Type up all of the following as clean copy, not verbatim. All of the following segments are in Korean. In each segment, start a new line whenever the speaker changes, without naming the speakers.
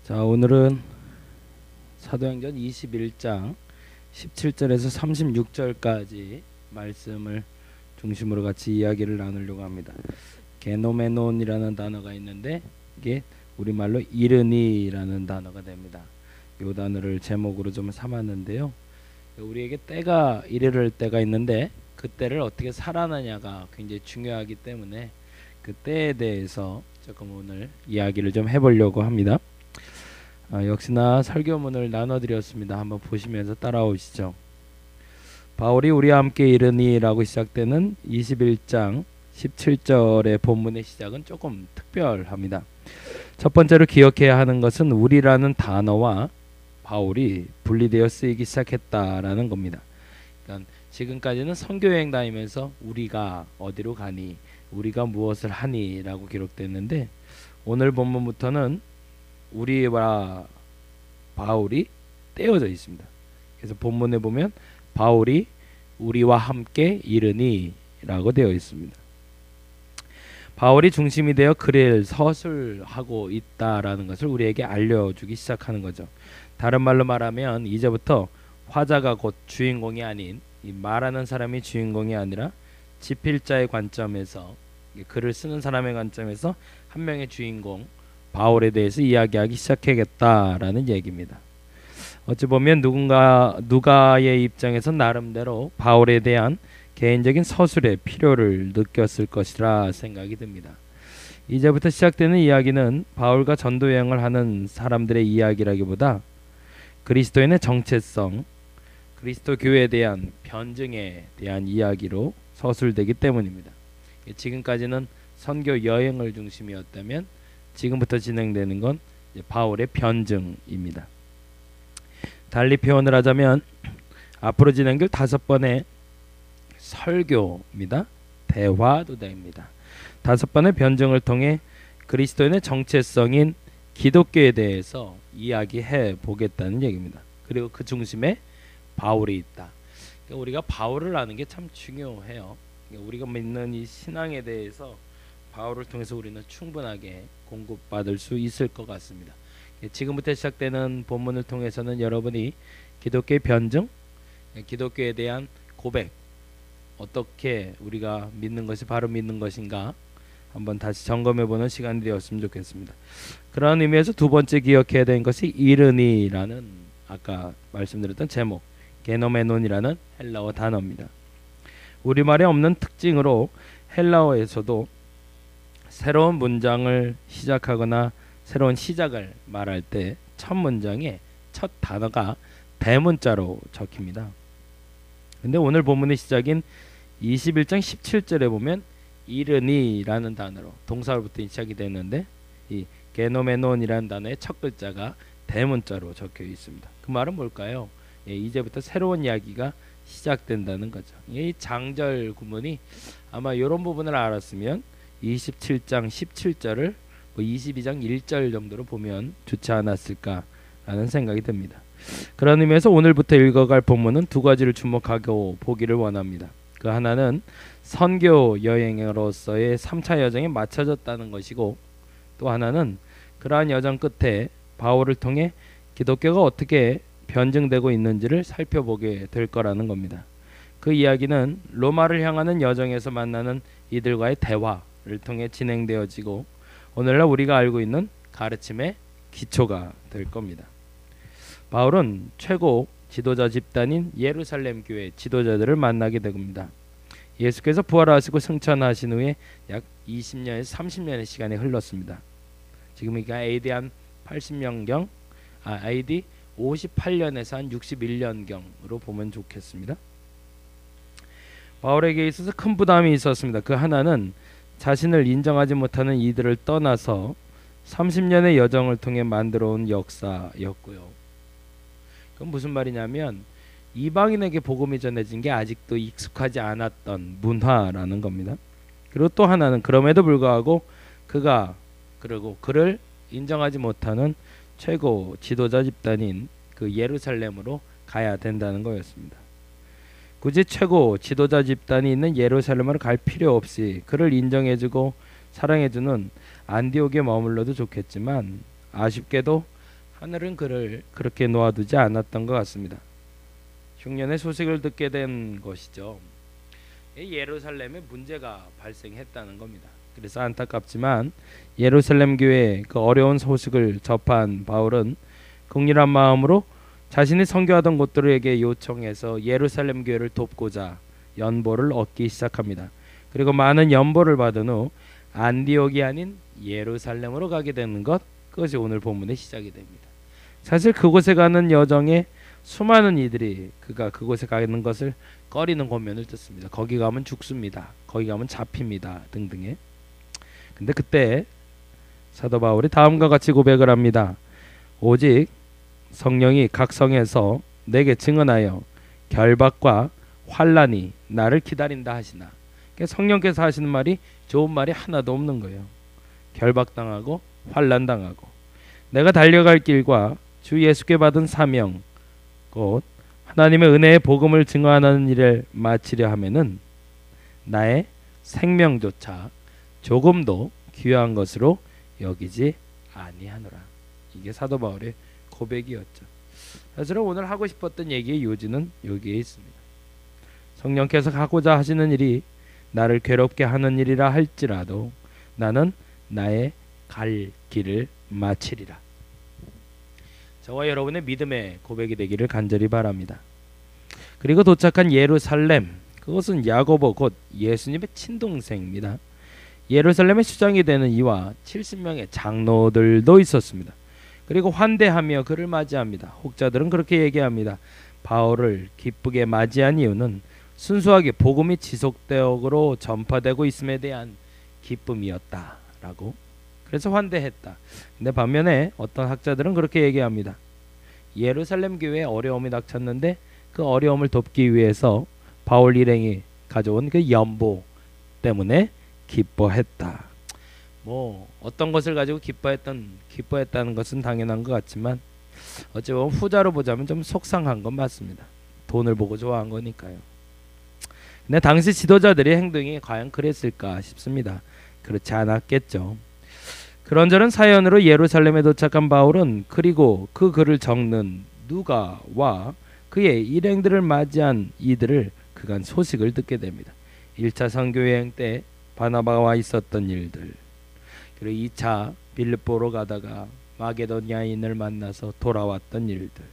자, 오늘은 사도행전 21장 17절에서 36절까지 말씀을 중심으로 같이 이야기를 나누려고 합니다. 게노메논이라는 단어가 있는데 이게 우리말로 이르니라는 단어가 됩니다. 이 단어를 제목으로 좀 삼았는데요. 우리에게 때가 이르를 때가 있는데 그 때를 어떻게 살아나냐가 굉장히 중요하기 때문에 그 때에 대해서 조금 오늘 이야기를 좀 해보려고 합니다. 역시나 설교문을 나눠드렸습니다. 한번 보시면서 따라오시죠. 바울이 우리와 함께 이르니라고 시작되는 21장 17절의 본문의 시작은 조금 특별합니다. 첫 번째로 기억해야 하는 것은 우리라는 단어와 바울이 분리되어 쓰이기 시작했다라는 겁니다. 그러니까 지금까지는 선교여행 다니면서 우리가 어디로 가니, 우리가 무엇을 하니 라고 기록됐는데 오늘 본문부터는 우리와 바울이 떼어져 있습니다. 그래서 본문에 보면 바울이 우리와 함께 이르니 라고 되어 있습니다. 바울이 중심이 되어 글을 서술하고 있다라는 것을 우리에게 알려주기 시작하는 거죠. 다른 말로 말하면 이제부터 화자가 곧 주인공이 아닌, 이 말하는 사람이 주인공이 아니라 집필자의 관점에서, 글을 쓰는 사람의 관점에서 한 명의 주인공 바울에 대해서 이야기하기 시작하겠다라는 얘기입니다. 어찌 보면 누가의 입장에서 나름대로 바울에 대한 개인적인 서술의 필요를 느꼈을 것이라 생각이 듭니다. 이제부터 시작되는 이야기는 바울과 전도 여행을 하는 사람들의 이야기라기보다 그리스도인의 정체성, 그리스도 교회에 대한 변증에 대한 이야기로 서술되기 때문입니다. 지금까지는 선교 여행을 중심이었다면 지금부터 진행되는 건 바울의 변증입니다. 달리 표현을 하자면 앞으로 진행될 5번의 설교입니다. 대화도 됩니다. 5번의 변증을 통해 그리스도인의 정체성인 기독교에 대해서 이야기해 보겠다는 얘기입니다. 그리고 그 중심에 바울이 있다. 그러니까 우리가 바울을 아는 게 참 중요해요. 그러니까 우리가 믿는 이 신앙에 대해서 바울을 통해서 우리는 충분하게 공급받을 수 있을 것 같습니다. 지금부터 시작되는 본문을 통해서는 여러분이 기독교의 변증, 기독교에 대한 고백, 어떻게 우리가 믿는 것이 바로 믿는 것인가 한번 다시 점검해보는 시간이 되었으면 좋겠습니다. 그런 의미에서 두 번째 기억해야 되는 것이 이르니라는 아까 말씀드렸던 제목, 게노메논이라는 헬라어 단어입니다. 우리말에 없는 특징으로 헬라어에서도 새로운 문장을 시작하거나 새로운 시작을 말할 때 첫 문장에 첫 단어가 대문자로 적힙니다. 근데 오늘 본문의 시작인 21장 17절에 보면 이르니라는 단어로 동사로부터 시작이 되는데 이 게노메논이라는 단어의 첫 글자가 대문자로 적혀 있습니다. 그 말은 뭘까요? 이제부터 새로운 이야기가 시작된다는 거죠. 이 장절 구문이 아마 이런 부분을 알았으면 27장 17절을 22장 1절 정도로 보면 좋지 않았을까라는 생각이 듭니다. 그런 의미에서 오늘부터 읽어갈 본문은 두 가지를 주목하고 보기를 원합니다. 그 하나는 선교 여행으로서의 3차 여정이 마쳐졌다는 것이고, 또 하나는 그러한 여정 끝에 바울을 통해 기독교가 어떻게 변증되고 있는지를 살펴보게 될 거라는 겁니다. 그 이야기는 로마를 향하는 여정에서 만나는 이들과의 대화를 통해 진행되어지고 오늘날 우리가 알고 있는 가르침의 기초가 될 겁니다. 바울은 최고 지도자 집단인 예루살렘 교회 지도자들을 만나게 됩니다. 예수께서 부활하시고 승천하신 후에 약 20년에서 30년의 시간이 흘렀습니다. 지금 이게 AD 한 80년경, AD 58년에서 한 61년경으로 보면 좋겠습니다. 바울에게 있어서 큰 부담이 있었습니다. 그 하나는 자신을 인정하지 못하는 이들을 떠나서 30년의 여정을 통해 만들어온 역사였고요. 그건 무슨 말이냐면 이방인에게 복음이 전해진 게 아직도 익숙하지 않았던 문화라는 겁니다. 그리고 또 하나는 그럼에도 불구하고 그리고 그를 인정하지 못하는 최고 지도자 집단인 그 예루살렘으로 가야 된다는 거였습니다. 굳이 최고 지도자 집단이 있는 예루살렘으로 갈 필요 없이 그를 인정해주고 사랑해주는 안디옥에 머물러도 좋겠지만 아쉽게도 하늘은 그를 그렇게 놓아두지 않았던 것 같습니다. 흉년의 소식을 듣게 된 것이죠. 예루살렘에 문제가 발생했다는 겁니다. 그래서 안타깝지만 예루살렘 교회의 그 어려운 소식을 접한 바울은 긍휼한 마음으로 자신이 선교하던 곳들에게 요청해서 예루살렘 교회를 돕고자 연보를 얻기 시작합니다. 그리고 많은 연보를 받은 후 안디옥이 아닌 예루살렘으로 가게 되는 것, 그것이 오늘 본문의 시작이 됩니다. 사실 그곳에 가는 여정에 수많은 이들이 그가 그곳에 가는 것을 꺼리는 권면을 듣습니다. 거기 가면 죽습니다. 거기 가면 잡힙니다. 등등의. 근데 그때 사도 바울이 다음과 같이 고백을 합니다. 오직 성령이 각 성에서 내게 증언하여 결박과 환난이 나를 기다린다 하시나. 그러니까 성령께서 하시는 말이 좋은 말이 하나도 없는 거예요. 결박당하고 환난당하고 내가 달려갈 길과 주 예수께 받은 사명 곧 하나님의 은혜의 복음을 증언하는 일을 마치려 하면은 나의 생명조차 조금도 귀한 것으로 여기지 아니하노라. 이게 사도 바울의 고백이었죠. 사실은 오늘 하고 싶었던 얘기의 요지는 여기에 있습니다. 성령께서 하고자 하시는 일이 나를 괴롭게 하는 일이라 할지라도 나는 나의 갈 길을 마치리라. 저와 여러분의 믿음의 고백이 되기를 간절히 바랍니다. 그리고 도착한 예루살렘, 그것은 야고보 곧 예수님의 친동생입니다. 예루살렘의 수장이 되는 이와 70명의 장로들도 있었습니다. 그리고 환대하며 그를 맞이합니다. 혹자들은 그렇게 얘기합니다. 바울을 기쁘게 맞이한 이유는 순수하게 복음이 지속적으로 전파되고 있음에 대한 기쁨이었다라고. 그래서 환대했다. 근데 반면에 어떤 학자들은 그렇게 얘기합니다. 예루살렘 교회에 어려움이 닥쳤는데 그 어려움을 돕기 위해서 바울 일행이 가져온 그 연보 때문에 기뻐했다. 뭐 어떤 것을 가지고 기뻐했다는 것은 당연한 것 같지만 어찌 보면 후자로 보자면 좀 속상한 건 맞습니다. 돈을 보고 좋아한 거니까요. 근데 당시 지도자들의 행동이 과연 그랬을까 싶습니다. 그렇지 않았겠죠. 그런저런 사연으로 예루살렘에 도착한 바울은 그리고 그 글을 적는 누가와 그의 일행들을 맞이한 이들을 그간 소식을 듣게 됩니다. 1차 선교여행 때 바나바와 있었던 일들, 그리고 2차 빌립보로 가다가 마게도냐인을 만나서 돌아왔던 일들,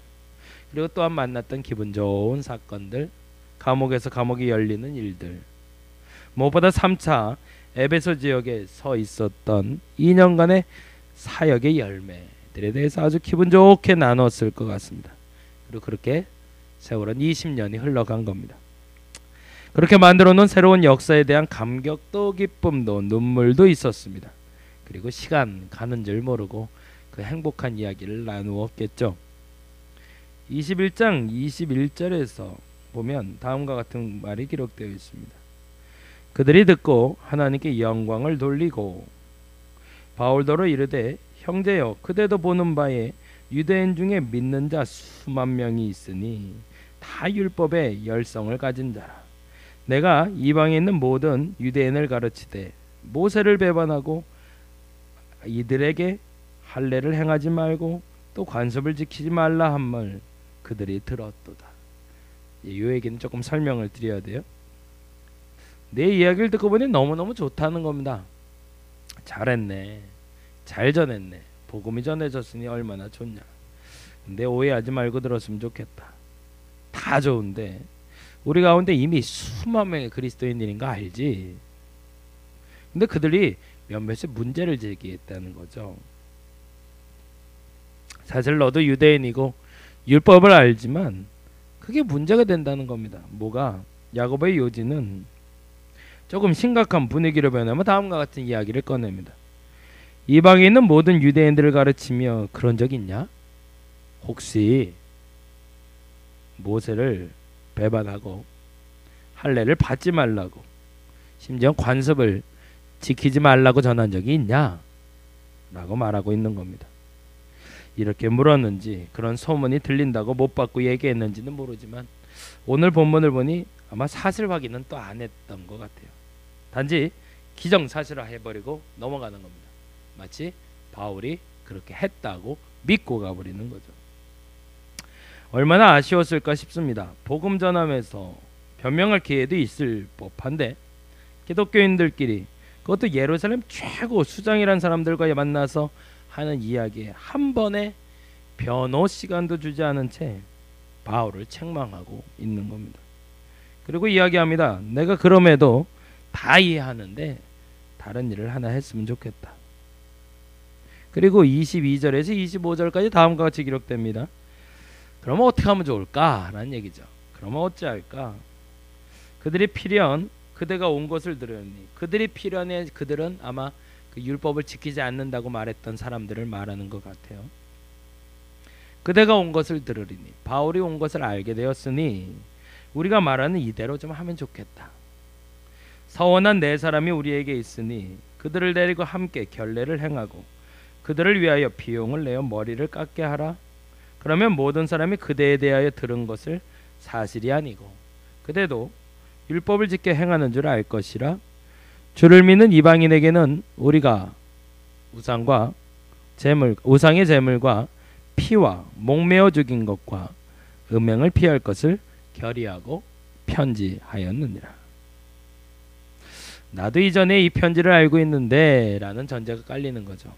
그리고 또한 만났던 기분 좋은 사건들, 감옥에서 감옥이 열리는 일들, 무엇보다 3차 에베소 지역에 서 있었던 2년간의 사역의 열매들에 대해서 아주 기분 좋게 나눴을 것 같습니다. 그리고 그렇게 세월은 20년이 흘러간 겁니다. 그렇게 만들어 놓은 새로운 역사에 대한 감격도 기쁨도 눈물도 있었습니다. 그리고 시간 가는 줄 모르고 그 행복한 이야기를 나누었겠죠. 21장 21절에서 보면 다음과 같은 말이 기록되어 있습니다. 그들이 듣고 하나님께 영광을 돌리고 바울더러 이르되 형제여 그대도 보는 바에 유대인 중에 믿는 자 수만 명이 있으니 다 율법의 열성을 가진 자라. 내가 이방에 있는 모든 유대인을 가르치되 모세를 배반하고 이들에게 할례를 행하지 말고 또 관습을 지키지 말라 한 말 그들이 들었도다. 이 얘기는 조금 설명을 드려야 돼요. 내 이야기를 듣고 보니 너무너무 좋다는 겁니다. 잘했네, 잘 전했네, 복음이 전해졌으니 얼마나 좋냐. 근데 오해하지 말고 들었으면 좋겠다. 다 좋은데 우리 가운데 이미 수만 명의 그리스도인들인 거 알지? 근데 그들이 몇몇의 문제를 제기했다는 거죠. 사실 너도 유대인이고 율법을 알지만 그게 문제가 된다는 겁니다. 뭐가? 야고보의 요지는 조금 심각한 분위기로 변하면 다음과 같은 이야기를 꺼냅니다. 이방에 있는 모든 유대인들을 가르치며 그런 적 있냐? 혹시 모세를 배반하고 할례를 받지 말라고 심지어 관습을 지키지 말라고 전한 적이 있냐? 라고 말하고 있는 겁니다. 이렇게 물었는지 그런 소문이 들린다고 못 받고 얘기했는지는 모르지만 오늘 본문을 보니 아마 사실 확인은 또 안 했던 것 같아요. 단지 기정사실화 해버리고 넘어가는 겁니다. 마치 바울이 그렇게 했다고 믿고 가버리는 거죠. 얼마나 아쉬웠을까 싶습니다. 복음 전함에서 변명할 기회도 있을 법한데 기독교인들끼리, 그것도 예루살렘 최고 수장이란 사람들과 만나서 하는 이야기에 한 번에 변호 시간도 주지 않은 채 바울을 책망하고 있는 겁니다. 그리고 이야기합니다. 내가 그럼에도 다 이해하는데 다른 일을 하나 했으면 좋겠다. 그리고 22절에서 25절까지 다음과 같이 기록됩니다. 그러면 어떻게 하면 좋을까? 라는 얘기죠. 그러면 어찌할까? 그들이 필연 그대가 온 것을 들으니, 그들이 필연에 그들은 아마 그 율법을 지키지 않는다고 말했던 사람들을 말하는 것 같아요. 그대가 온 것을 들으리니, 바울이 온 것을 알게 되었으니 우리가 말하는 이대로 좀 하면 좋겠다. 서원한 네 사람이 우리에게 있으니 그들을 데리고 함께 결례를 행하고 그들을 위하여 비용을 내어 머리를 깎게 하라. 그러면 모든 사람이 그대에 대하여 들은 것을 사실이 아니고 그대도 율법을 지켜 행하는 줄 알 것이라. 주를 믿는 이방인에게는 우리가 우상의 제물과 피와 목매어 죽인 것과 음행을 피할 것을 결의하고 편지하였느니라. 나도 이전에 이 편지를 알고 있는데 라는 전제가 깔리는 거죠.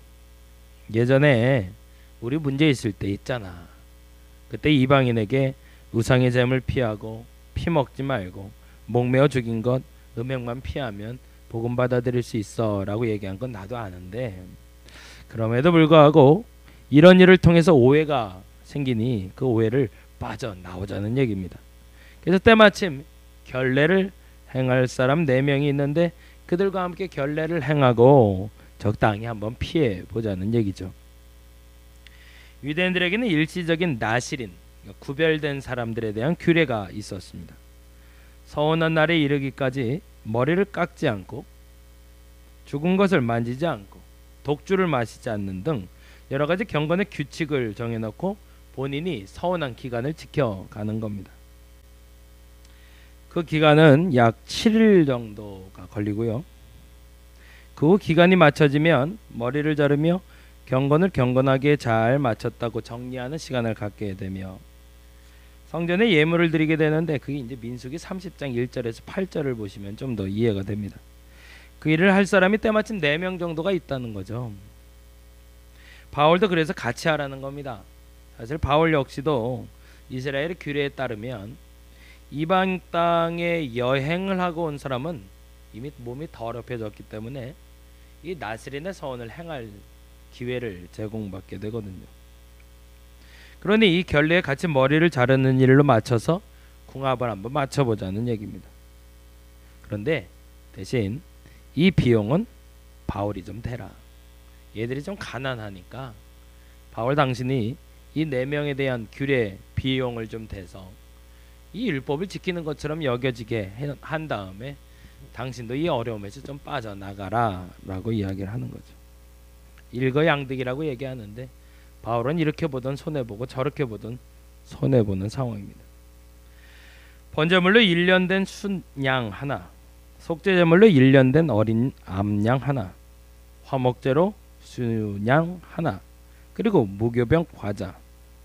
예전에 우리 문제 있을 때 있잖아. 그때 이방인에게 우상의 제물 피하고 피 먹지 말고 목매어 죽인 것 음행만 피하면 복음 받아들일 수 있어 라고 얘기한 건 나도 아는데, 그럼에도 불구하고 이런 일을 통해서 오해가 생기니 그 오해를 빠져나오자는 얘기입니다. 그래서 때마침 결례를 행할 사람 4명이 있는데 그들과 함께 결례를 행하고 적당히 한번 피해 보자는 얘기죠. 유대인들에게는 일시적인 나실인, 구별된 사람들에 대한 규례가 있었습니다. 서원한 날에 이르기까지 머리를 깎지 않고 죽은 것을 만지지 않고 독주를 마시지 않는 등 여러 가지 경건의 규칙을 정해놓고 본인이 서원한 기간을 지켜가는 겁니다. 그 기간은 약 7일 정도가 걸리고요. 그 후 기간이 맞춰지면 머리를 자르며 경건을 경건하게 잘 마쳤다고 정리하는 시간을 갖게 되며 성전에 예물을 드리게 되는데, 그게 이제 민수기 30장 1절에서 8절을 보시면 좀 더 이해가 됩니다. 그 일을 할 사람이 때마침 4명 정도가 있다는 거죠. 바울도 그래서 같이 하라는 겁니다. 사실 바울 역시도 이스라엘의 규례에 따르면 이방 땅에 여행을 하고 온 사람은 이미 몸이 더럽혀졌기 때문에 이 나스린의 서원을 행할 기회를 제공받게 되거든요. 그러니 이 결례에 같이 머리를 자르는 일로 맞춰서 궁합을 한번 맞춰보자는 얘기입니다. 그런데 대신 이 비용은 바울이 좀 대라. 얘들이 좀 가난하니까 바울 당신이 이 4명에 대한 규례 비용을 좀 대서 이 율법을 지키는 것처럼 여겨지게 한 다음에 당신도 이 어려움에서 좀 빠져나가라 라고 이야기를 하는 거죠. 일거양득이라고 얘기하는데 바울은 이렇게 보던 손해보고 저렇게 보던 손해보는 상황입니다. 번제물로 1년 된 순양 하나, 속죄제물로 1년 된 어린 암양 하나, 화목제로 순양 하나, 그리고 무교병 과자.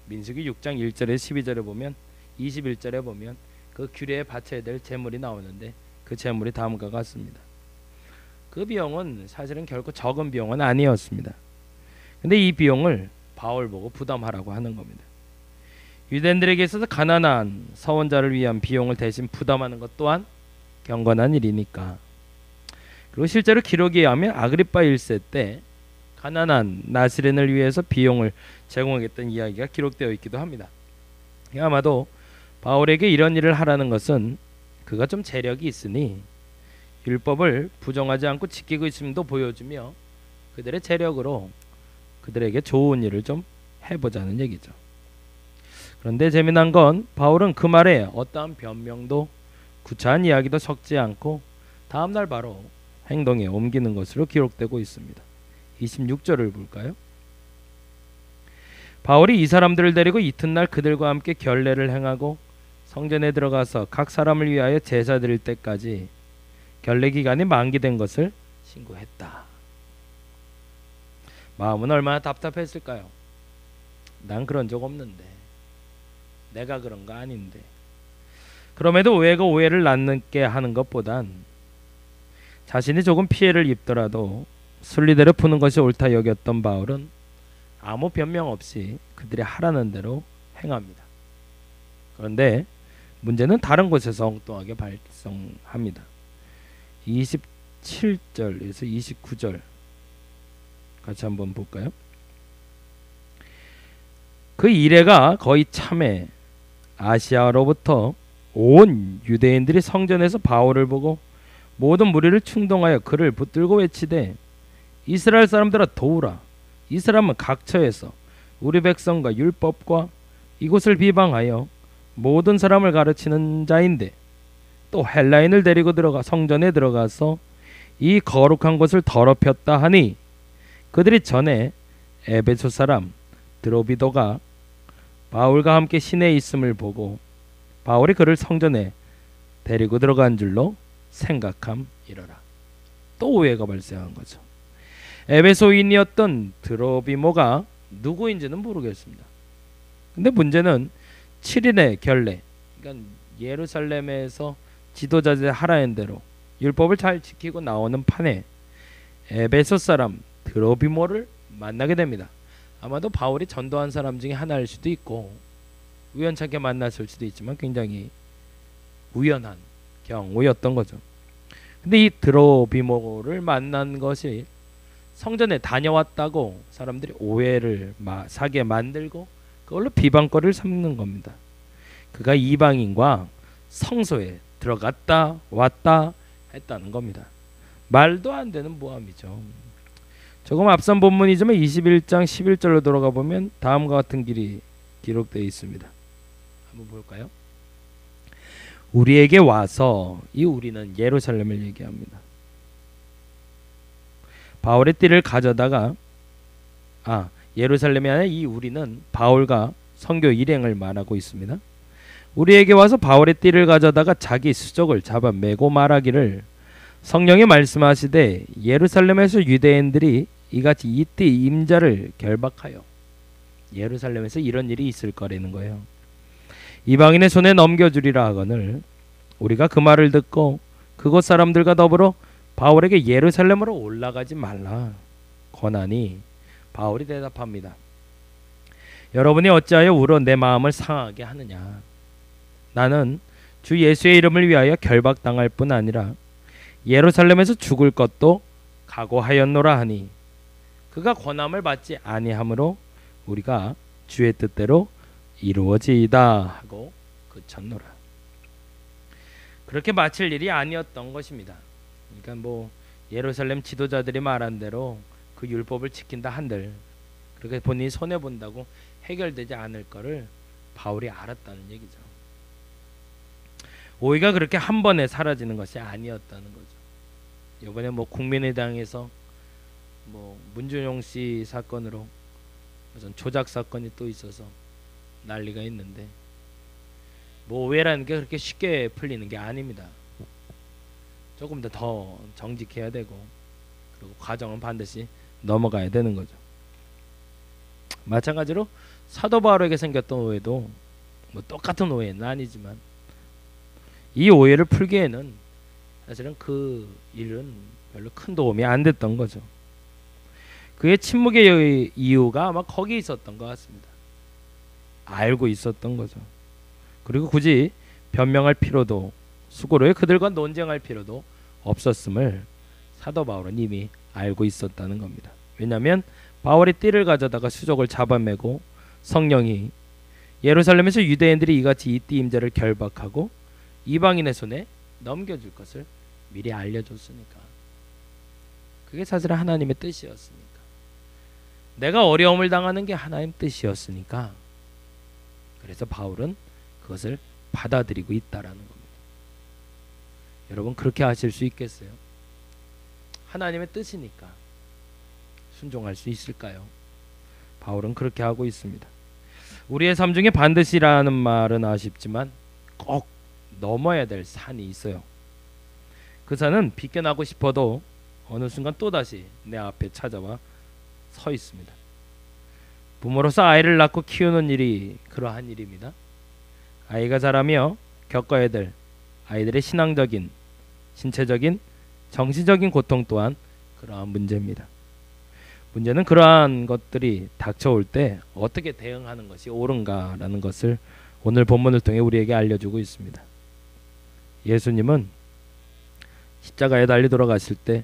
민수기 6장 1절에 12절에 보면 21절에 보면 그 규례에 바쳐야 될 제물이 나오는데 그 제물이 다음과 같습니다. 그 비용은 사실은 결코 적은 비용은 아니었습니다. 근데 이 비용을 바울 보고 부담하라고 하는 겁니다. 유대인들에게 있어서 가난한 서원자를 위한 비용을 대신 부담하는 것 또한 경건한 일이니까. 그리고 실제로 기록에 의하면 아그리파 1세 때 가난한 나시렌을 위해서 비용을 제공하겠다는 이야기가 기록되어 있기도 합니다. 아마도 바울에게 이런 일을 하라는 것은 그가 좀 재력이 있으니 율법을 부정하지 않고 지키고 있음도 보여주며 그들의 재력으로 그들에게 좋은 일을 좀 해보자는 얘기죠. 그런데 재미난 건 바울은 그 말에 어떠한 변명도 구차한 이야기도 섞지 않고 다음날 바로 행동에 옮기는 것으로 기록되고 있습니다. 26절을 볼까요? 바울이 이 사람들을 데리고 이튿날 그들과 함께 결례를 행하고 성전에 들어가서 각 사람을 위하여 제사 드릴 때까지 결례 기간이 만기된 것을 신고했다. 마음은 얼마나 답답했을까요? 난 그런 적 없는데, 내가 그런 거 아닌데. 그럼에도 오해가 오해를 낳게 하는 것보단 자신이 조금 피해를 입더라도 순리대로 푸는 것이 옳다 여겼던 바울은 아무 변명 없이 그들이 하라는 대로 행합니다. 그런데 문제는 다른 곳에서 엉뚱하게 발생합니다. 27절에서 29절 같이 한번 볼까요? 그 이래가 거의 참에 아시아로부터 온 유대인들이 성전에서 바울을 보고 모든 무리를 충동하여 그를 붙들고 외치되 이스라엘 사람들아 도우라. 이 사람은 각처에서 우리 백성과 율법과 이곳을 비방하여 모든 사람을 가르치는 자인데 또 헬라인을 데리고 들어가 성전에 들어가서 이 거룩한 곳을 더럽혔다 하니 그들이 전에 에베소 사람 드로비도가 바울과 함께 시내에 있음을 보고 바울이 그를 성전에 데리고 들어간 줄로 생각함이러라. 또 오해가 발생한 거죠. 에베소인이었던 드로비모가 누구인지는 모르겠습니다. 근데 문제는 7일의 결례, 그러니까 예루살렘에서 지도자들이 하라는 대로 율법을 잘 지키고 나오는 판에 에베소 사람 드로비모를 만나게 됩니다. 아마도 바울이 전도한 사람 중에 하나일 수도 있고 우연찮게 만났을 수도 있지만 굉장히 우연한 경우였던 거죠. 근데 이 드로비모를 만난 것이 성전에 다녀왔다고 사람들이 오해를 사게 만들고 그걸로 비방거리를 삼는 겁니다. 그가 이방인과 성소에 들어갔다 왔다 했다는 겁니다. 말도 안 되는 모함이죠. 조금 앞선 본문이지만 21장 11절로 돌아가 보면 다음과 같은 길이 기록되어 있습니다. 한번 볼까요? 우리에게 와서, 이 우리는 예루살렘을 얘기합니다. 바울의 띠를 가져다가 예루살렘이 아니라 이 우리는 바울과 선교 일행을 말하고 있습니다. 우리에게 와서 바울의 띠를 가져다가 자기 수족을 잡아 메고 말하기를 성령이 말씀하시되 예루살렘에서 유대인들이 이같이 이 띠 임자를 결박하여, 예루살렘에서 이런 일이 있을 거라는 거예요. 이방인의 손에 넘겨주리라 하거늘 우리가 그 말을 듣고 그곳 사람들과 더불어 바울에게 예루살렘으로 올라가지 말라 권하니 바울이 대답합니다. 여러분이 어찌하여 울어 내 마음을 상하게 하느냐. 나는 주 예수의 이름을 위하여 결박당할 뿐 아니라 예루살렘에서 죽을 것도 각오하였노라 하니 그가 권함을 받지 아니하므로 우리가 주의 뜻대로 이루어지이다 하고 그쳤노라. 그렇게 마칠 일이 아니었던 것입니다. 그러니까 뭐 예루살렘 지도자들이 말한 대로 그 율법을 지킨다 한들 그렇게 본인이 손해 본다고 해결되지 않을 거를 바울이 알았다는 얘기죠. 오해가 그렇게 한 번에 사라지는 것이 아니었다는 거죠. 이번에 뭐 국민의당에서 뭐 문준용 씨 사건으로 무슨 조작 사건이 또 있어서 난리가 있는데 뭐 오해라는 게 그렇게 쉽게 풀리는 게 아닙니다. 조금 더 정직해야 되고 그리고 과정은 반드시 넘어가야 되는 거죠. 마찬가지로 사도 바울에게 생겼던 오해도 뭐 똑같은 오해는 아니지만 이 오해를 풀기에는 사실은 그 일은 별로 큰 도움이 안 됐던 거죠. 그의 침묵의 이유가 아마 거기 있었던 것 같습니다. 알고 있었던 거죠. 그리고 굳이 변명할 필요도 수고로 그들과 논쟁할 필요도 없었음을 사도 바울은 이미 알고 있었다는 겁니다. 왜냐하면 바울의 띠를 가져다가 수족을 잡아매고 성령이 예루살렘에서 유대인들이 이같이 이 띠 임자를 결박하고 이방인의 손에 넘겨줄 것을 미리 알려줬으니까. 그게 사실 하나님의 뜻이었으니까. 내가 어려움을 당하는 게 하나님 뜻이었으니까. 그래서 바울은 그것을 받아들이고 있다라는 겁니다. 여러분 그렇게 하실 수 있겠어요? 하나님의 뜻이니까 순종할 수 있을까요? 바울은 그렇게 하고 있습니다. 우리의 삶 중에 반드시라는 말은 아쉽지만 꼭 넘어야 될 산이 있어요. 그 산은 비껴나고 싶어도 어느 순간 또다시 내 앞에 찾아와 서 있습니다. 부모로서 아이를 낳고 키우는 일이 그러한 일입니다. 아이가 자라며 겪어야 될 아이들의 신앙적인, 신체적인, 정신적인 고통 또한 그러한 문제입니다. 문제는 그러한 것들이 닥쳐올 때 어떻게 대응하는 것이 옳은가라는 것을 오늘 본문을 통해 우리에게 알려주고 있습니다. 예수님은 십자가에 달려 돌아가실 때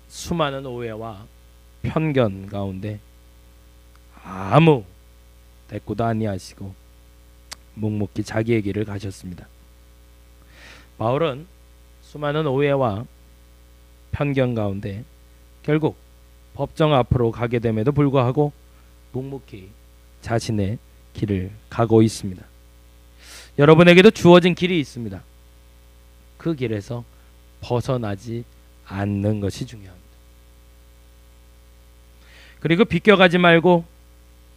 수많은 오해와 편견 가운데 아무 대꾸도 아니하시고 묵묵히 자기의 길을 가셨습니다. 바울은 수많은 오해와 편견 가운데 결국 법정 앞으로 가게 됨에도 불구하고 묵묵히 자신의 길을 가고 있습니다. 여러분에게도 주어진 길이 있습니다. 그 길에서 벗어나지 않는 것이 중요합니다. 그리고 비껴가지 말고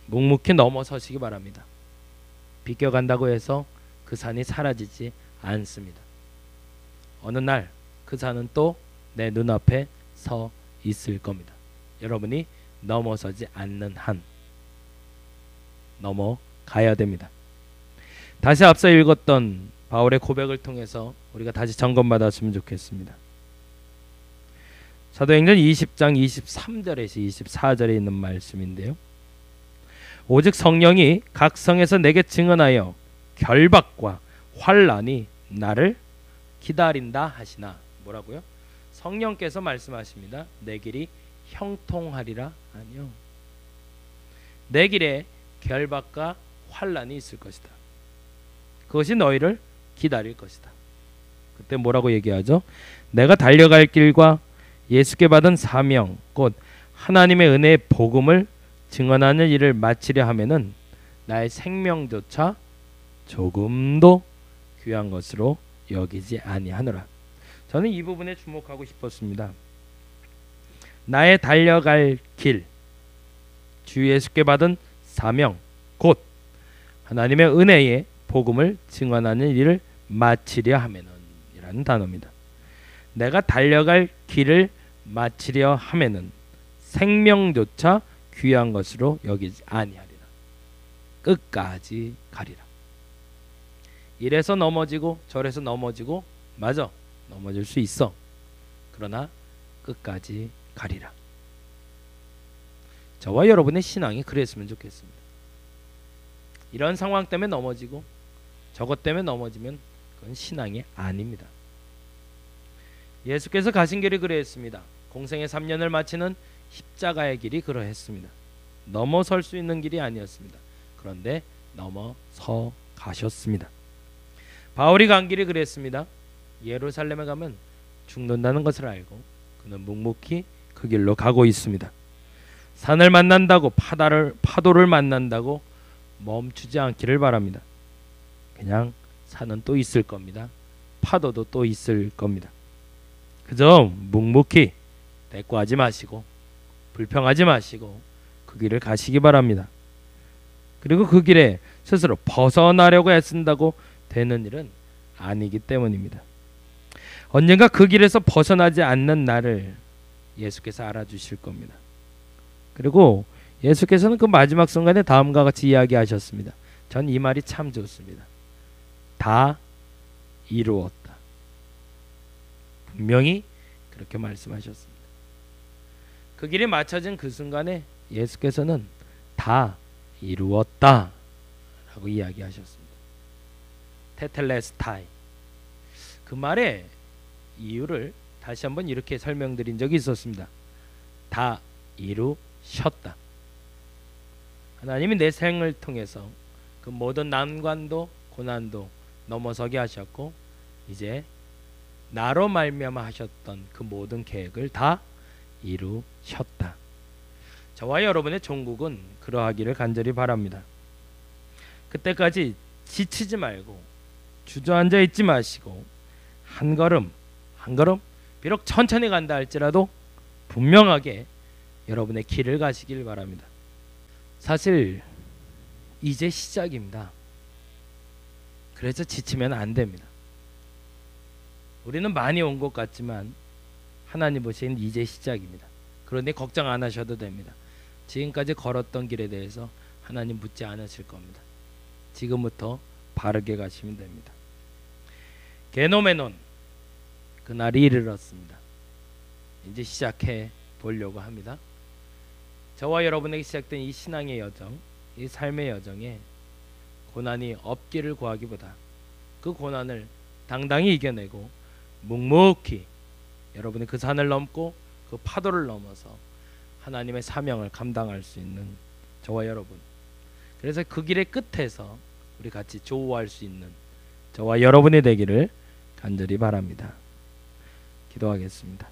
묵묵히 넘어서시기 바랍니다. 비껴간다고 해서 그 산이 사라지지 않습니다. 어느 날 그 산은 또 내 눈앞에 서 있을 겁니다. 여러분이 넘어서지 않는 한 넘어가야 됩니다. 다시 앞서 읽었던 바울의 고백을 통해서 우리가 다시 점검받았으면 좋겠습니다. 사도행전 20장 23절에서 24절에 있는 말씀인데요. 오직 성령이 각 성에서 내게 증언하여 결박과 환난이 나를 기다린다 하시나. 뭐라고요? 성령께서 말씀하십니다. 내 길이 형통하리라. 아니요. 내 길에 결박과 환난이 있을 것이다. 그것이 너희를 기다릴 것이다. 그때 뭐라고 얘기하죠? 내가 달려갈 길과 예수께 받은 사명 곧 하나님의 은혜의 복음을 증언하는 일을 마치려 하면은 나의 생명조차 조금도 귀한 것으로 여기지 아니하노라. 저는 이 부분에 주목하고 싶었습니다. 나의 달려갈 길, 주 예수께 받은 사명 곧 하나님의 은혜의 복음을 증언하는 일을 마치려 하면은 이라는 단어입니다. 내가 달려갈 길을 마치려 하면은 생명조차 귀한 것으로 여기지 아니하리라. 끝까지 가리라. 이래서 넘어지고 저래서 넘어지고 맞아, 넘어질 수 있어. 그러나 끝까지 가리라. 저와 여러분의 신앙이 그랬으면 좋겠습니다. 이런 상황 때문에 넘어지고 저것 때문에 넘어지면 그건 신앙이 아닙니다. 예수께서 가신 길이 그러했습니다. 공생의 3년을 마치는 십자가의 길이 그러했습니다. 넘어설 수 있는 길이 아니었습니다. 그런데 넘어서 가셨습니다. 바울이 간 길이 그랬습니다. 예루살렘에 가면 죽는다는 것을 알고 그는 묵묵히 그 길로 가고 있습니다. 산을 만난다고 파도를 만난다고 멈추지 않기를 바랍니다. 그냥 산은 또 있을 겁니다. 파도도 또 있을 겁니다. 그저 묵묵히 대꾸하지 마시고 불평하지 마시고 그 길을 가시기 바랍니다. 그리고 그 길에 스스로 벗어나려고 애쓴다고 되는 일은 아니기 때문입니다. 언젠가 그 길에서 벗어나지 않는 나를 예수께서 알아주실 겁니다. 그리고 예수께서는 그 마지막 순간에 다음과 같이 이야기하셨습니다. 전 이 말이 참 좋습니다. 다 이루었다. 분명히 그렇게 말씀하셨습니다. 그 길이 맞춰진 그 순간에 예수께서는 다 이루었다 라고 이야기하셨습니다. 테텔레스타이. 그 말의 이유를 다시 한번 이렇게 설명드린 적이 있었습니다. 다 이루셨다. 하나님이 내 생을 통해서 그 모든 난관도 고난도 넘어서게 하셨고 이제 나로 말미암아 하셨던 그 모든 계획을 다 이루셨다. 저와 여러분의 종국은 그러하기를 간절히 바랍니다. 그때까지 지치지 말고 주저앉아 있지 마시고 한 걸음 한 걸음 비록 천천히 간다 할지라도 분명하게 여러분의 길을 가시길 바랍니다. 사실 이제 시작입니다. 그래서 지치면 안 됩니다. 우리는 많이 온 것 같지만 하나님 보시기엔 이제 시작입니다. 그러니 걱정 안 하셔도 됩니다. 지금까지 걸었던 길에 대해서 하나님 묻지 않으실 겁니다. 지금부터 바르게 가시면 됩니다. 게노메논, 그날이 이르렀습니다. 이제 시작해 보려고 합니다. 저와 여러분에게 시작된 이 신앙의 여정, 이 삶의 여정에 고난이 없기를 구하기보다 그 고난을 당당히 이겨내고 묵묵히 여러분이 그 산을 넘고 그 파도를 넘어서 하나님의 사명을 감당할 수 있는 저와 여러분, 그래서 그 길의 끝에서 우리 같이 조우할 수 있는 저와 여러분이 되기를 간절히 바랍니다. 기도하겠습니다.